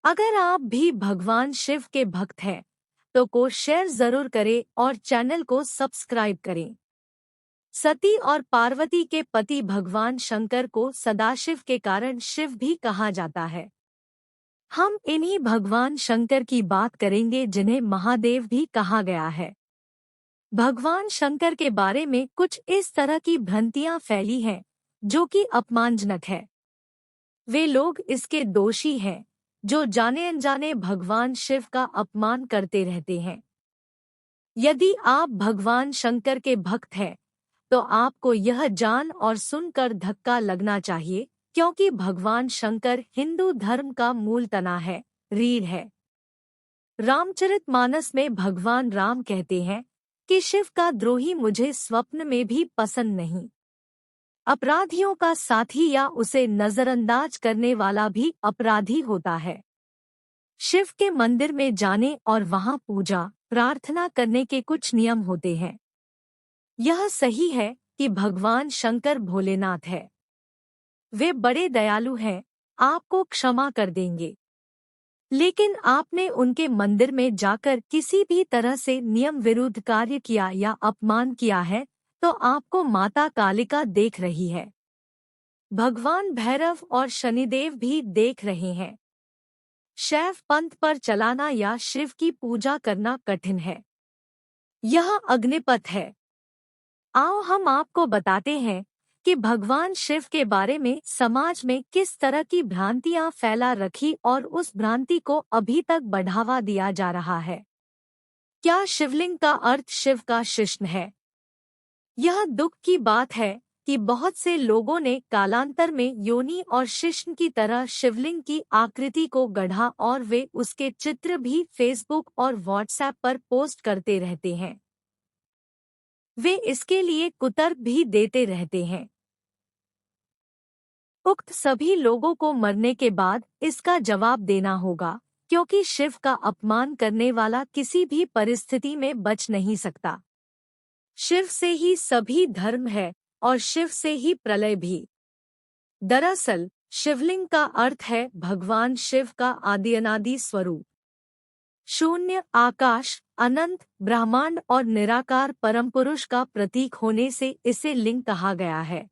अगर आप भी भगवान शिव के भक्त हैं तो शेयर जरूर करें और चैनल को सब्सक्राइब करें। सती और पार्वती के पति भगवान शंकर को सदाशिव के कारण शिव भी कहा जाता है। हम इन्हीं भगवान शंकर की बात करेंगे जिन्हें महादेव भी कहा गया है। भगवान शंकर के बारे में कुछ इस तरह की भ्रांतियां फैली हैं जो कि अपमानजनक है। वे लोग इसके दोषी हैं जो जाने अनजाने भगवान शिव का अपमान करते रहते हैं। यदि आप भगवान शंकर के भक्त हैं तो आपको यह जान और सुनकर धक्का लगना चाहिए, क्योंकि भगवान शंकर हिंदू धर्म का मूल तना है, रीढ़ है। रामचरितमानस में भगवान राम कहते हैं कि शिव का द्रोही मुझे स्वप्न में भी पसंद नहीं। अपराधियों का साथी या उसे नजरअंदाज करने वाला भी अपराधी होता है। शिव के मंदिर में जाने और वहां पूजा प्रार्थना करने के कुछ नियम होते हैं। यह सही है कि भगवान शंकर भोलेनाथ है। वे बड़े दयालु हैं, आपको क्षमा कर देंगे। लेकिन आपने उनके मंदिर में जाकर किसी भी तरह से नियम विरुद्ध कार्य किया या अपमान किया है तो आपको माता कालिका देख रही है। भगवान भैरव और शनिदेव भी देख रहे हैं। शैव पंथ पर चलाना या शिव की पूजा करना कठिन है। यह अग्निपथ है। आओ हम आपको बताते हैं कि भगवान शिव के बारे में समाज में किस तरह की भ्रांतियां फैला रखी और उस भ्रांति को अभी तक बढ़ावा दिया जा रहा है। क्या शिवलिंग का अर्थ शिव का शिश्न है? यह दुख की बात है कि बहुत से लोगों ने कालांतर में योनि और शिश्न की तरह शिवलिंग की आकृति को गढ़ा और वे उसके चित्र भी फेसबुक और व्हाट्सएप पर पोस्ट करते रहते हैं। वे इसके लिए कुतर्क भी देते रहते हैं। उक्त सभी लोगों को मरने के बाद इसका जवाब देना होगा, क्योंकि शिव का अपमान करने वाला किसी भी परिस्थिति में बच नहीं सकता। शिव से ही सभी धर्म है और शिव से ही प्रलय भी। दरअसल शिवलिंग का अर्थ है भगवान शिव का आदि अनादि स्वरूप। शून्य, आकाश, अनंत, ब्रह्मांड और निराकार परमपुरुष का प्रतीक होने से इसे लिंग कहा गया है।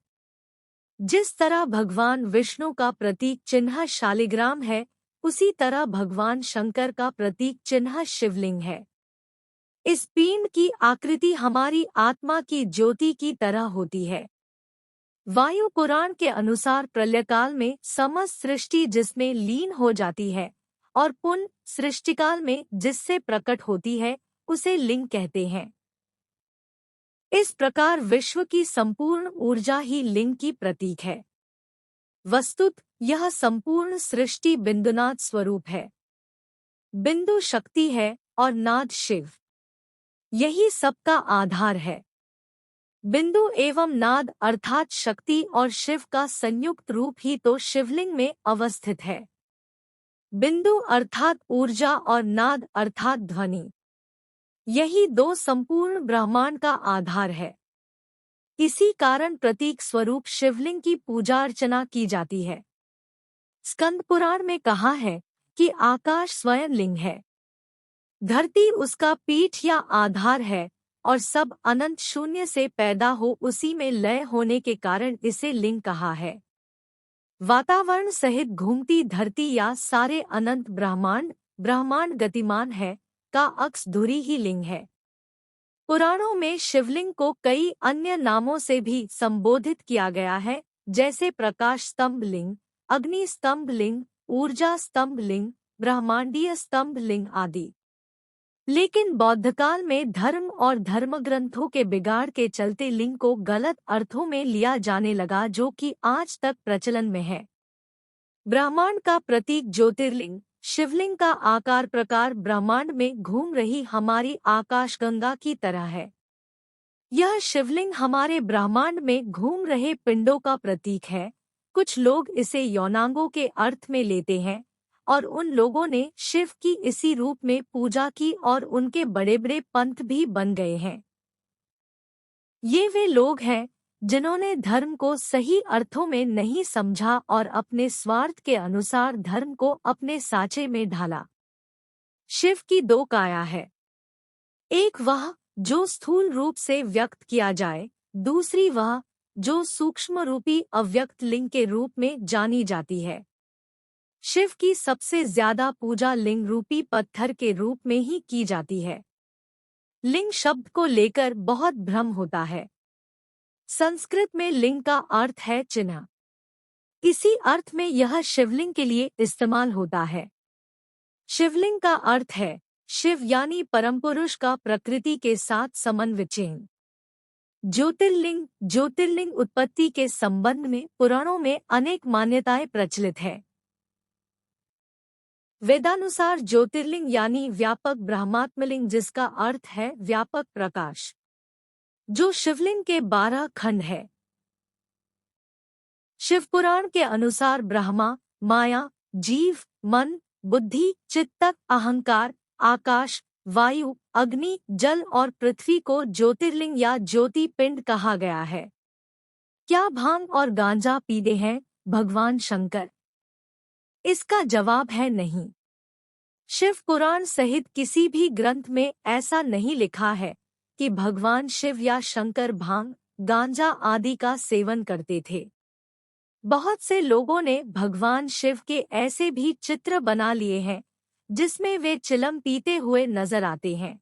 जिस तरह भगवान विष्णु का प्रतीक चिन्ह शालिग्राम है, उसी तरह भगवान शंकर का प्रतीक चिन्ह शिवलिंग है। इस पिंड की आकृति हमारी आत्मा की ज्योति की तरह होती है। वायु पुराण के अनुसार प्रलयकाल में समस्त सृष्टि जिसमें लीन हो जाती है और पुनः सृष्टिकाल में जिससे प्रकट होती है उसे लिंग कहते हैं। इस प्रकार विश्व की संपूर्ण ऊर्जा ही लिंग की प्रतीक है। वस्तुत यह संपूर्ण सृष्टि बिंदुनाद स्वरूप है। बिंदु शक्ति है और नाद शिव। यही सबका आधार है। बिंदु एवं नाद अर्थात शक्ति और शिव का संयुक्त रूप ही तो शिवलिंग में अवस्थित है। बिंदु अर्थात ऊर्जा और नाद अर्थात ध्वनि। यही दो संपूर्ण ब्रह्मांड का आधार है। इसी कारण प्रतीक स्वरूप शिवलिंग की पूजा अर्चना की जाती है। स्कंद पुराण में कहा है कि आकाश स्वयं लिंग है, धरती उसका पीठ या आधार है और सब अनंत शून्य से पैदा हो उसी में लय होने के कारण इसे लिंग कहा है। वातावरण सहित घूमती धरती या सारे अनंत ब्रह्मांड गतिमान है का अक्स धुरी ही लिंग है। पुराणों में शिवलिंग को कई अन्य नामों से भी संबोधित किया गया है, जैसे प्रकाश स्तंभ लिंग, अग्नि स्तंभ लिंग, ऊर्जा स्तंभ लिंग, ब्रह्मांडीय स्तंभ लिंग आदि। लेकिन बौद्धकाल में धर्म और धर्मग्रंथों के बिगाड़ के चलते लिंग को गलत अर्थों में लिया जाने लगा, जो कि आज तक प्रचलन में है। ब्रह्मांड का प्रतीक ज्योतिर्लिंग, शिवलिंग का आकार प्रकार ब्रह्मांड में घूम रही हमारी आकाशगंगा की तरह है। यह शिवलिंग हमारे ब्रह्मांड में घूम रहे पिंडों का प्रतीक है। कुछ लोग इसे यौनांगों के अर्थ में लेते हैं और उन लोगों ने शिव की इसी रूप में पूजा की और उनके बड़े बड़े पंथ भी बन गए हैं। ये वे लोग हैं जिन्होंने धर्म को सही अर्थों में नहीं समझा और अपने स्वार्थ के अनुसार धर्म को अपने साँचे में ढाला। शिव की दो काया है, एक वह जो स्थूल रूप से व्यक्त किया जाए, दूसरी वह जो सूक्ष्म रूपी अव्यक्त लिंग के रूप में जानी जाती है। शिव की सबसे ज्यादा पूजा लिंग रूपी पत्थर के रूप में ही की जाती है। लिंग शब्द को लेकर बहुत भ्रम होता है। संस्कृत में लिंग का अर्थ है चिन्ह। इसी अर्थ में यह शिवलिंग के लिए इस्तेमाल होता है। शिवलिंग का अर्थ है शिव यानी परमपुरुष का प्रकृति के साथ समन्वय चिन्ह। ज्योतिर्लिंग उत्पत्ति के संबंध में पुराणों में अनेक मान्यताएं प्रचलित है। वेदानुसार ज्योतिर्लिंग यानी व्यापक ब्रह्मात्मलिंग, जिसका अर्थ है व्यापक प्रकाश, जो शिवलिंग के 12 खंड है। शिवपुराण के अनुसार ब्रह्मा, माया, जीव, मन, बुद्धि, चित्त, अहंकार, आकाश, वायु, अग्नि, जल और पृथ्वी को ज्योतिर्लिंग या ज्योति पिंड कहा गया है। क्या भांग और गांजा पीते हैं भगवान शंकर? इसका जवाब है नहीं। शिव पुराण सहित किसी भी ग्रंथ में ऐसा नहीं लिखा है कि भगवान शिव या शंकर भांग, गांजा आदि का सेवन करते थे। बहुत से लोगों ने भगवान शिव के ऐसे भी चित्र बना लिए हैं जिसमें वे चिलम पीते हुए नजर आते हैं।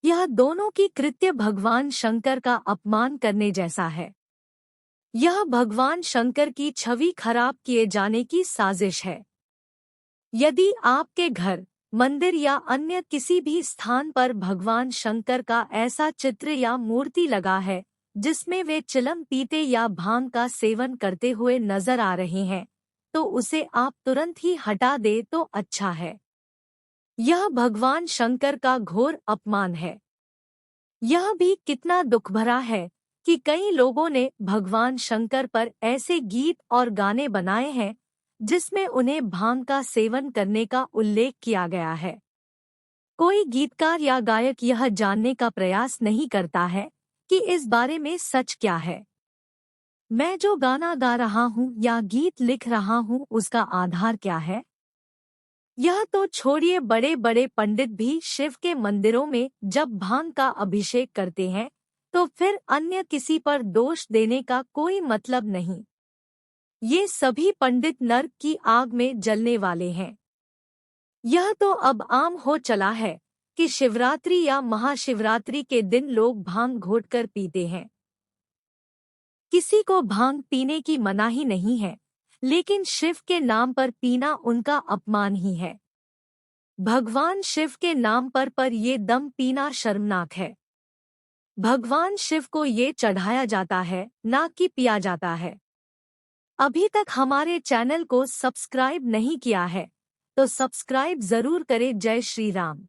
यह दोनों की कृत्य भगवान शंकर का अपमान करने जैसा है। यह भगवान शंकर की छवि खराब किए जाने की साजिश है। यदि आपके घर, मंदिर या अन्य किसी भी स्थान पर भगवान शंकर का ऐसा चित्र या मूर्ति लगा है जिसमें वे चिलम पीते या भांग का सेवन करते हुए नजर आ रहे हैं, तो उसे आप तुरंत ही हटा दे तो अच्छा है। यह भगवान शंकर का घोर अपमान है। यह भी कितना दुख भरा है कि कई लोगों ने भगवान शंकर पर ऐसे गीत और गाने बनाए हैं जिसमें उन्हें भांग का सेवन करने का उल्लेख किया गया है। कोई गीतकार या गायक यह जानने का प्रयास नहीं करता है कि इस बारे में सच क्या है। मैं जो गाना गा रहा हूँ या गीत लिख रहा हूँ उसका आधार क्या है? यह तो छोड़िए, बड़े बड़े पंडित भी शिव के मंदिरों में जब भांग का अभिषेक करते हैं तो फिर अन्य किसी पर दोष देने का कोई मतलब नहीं। ये सभी पंडित नर्क की आग में जलने वाले हैं। यह तो अब आम हो चला है कि शिवरात्रि या महाशिवरात्रि के दिन लोग भांग घोटकर पीते हैं। किसी को भांग पीने की मनाही नहीं है, लेकिन शिव के नाम पर पीना उनका अपमान ही है। भगवान शिव के नाम पर ये दम पीना शर्मनाक है। भगवान शिव को ये चढ़ाया जाता है, ना कि पिया जाता है। अभी तक हमारे चैनल को सब्सक्राइब नहीं किया है तो सब्सक्राइब जरूर करें। जय श्री राम।